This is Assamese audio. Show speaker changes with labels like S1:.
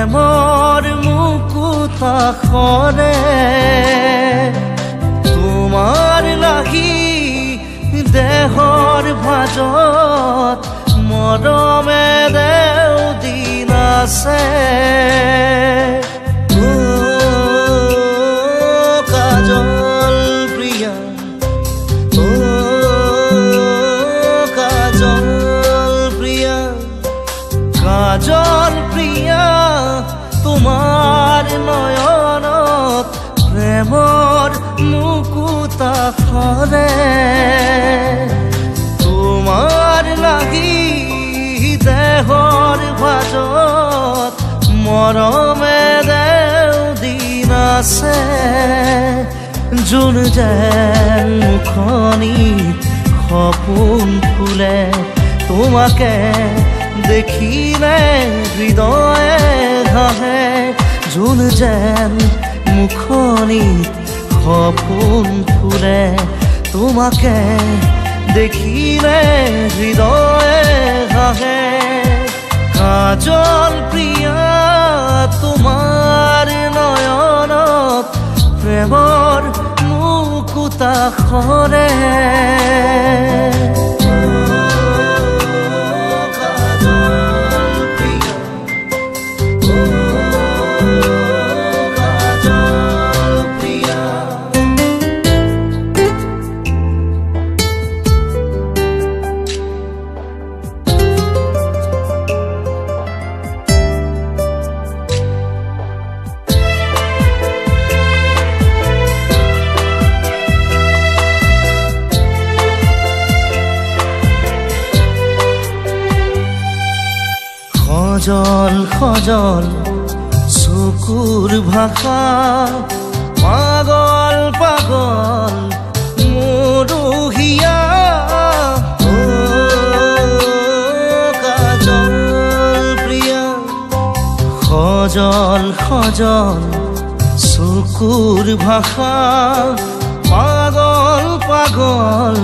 S1: প্ৰেমৰ মুকুতাখনে তোমাৰ লাগি দেহৰ ভাজত মৰমে দেও দিন আছে কাজল প্ৰিয়া কাজল প্ৰিয়া কাজল প্ৰিয়া তোমাৰ নয়নত প্ৰেমৰ মুকুতাখনে তোমাৰ লাগি দেহৰ ভাজত মৰমে দেও দিন আছে যোন যেন মুখনিত সপোন ফুলে তোমাকে দেখিলে হৃদয়ে হাহে যোন যেন মুখনিত সপোন ফুলে তোমাকে দেখিলে হৃদয়ে হাহে কাজল প্ৰিয়া তোমাৰ নয়নত প্ৰেমৰ মুকুতাখনে সজল সজল চকুৰ ভাষা পাগল পাগল মৰুহিয়া কাজল প্ৰিয়া সজল সজল চকুৰ ভাষা পাগল পাগল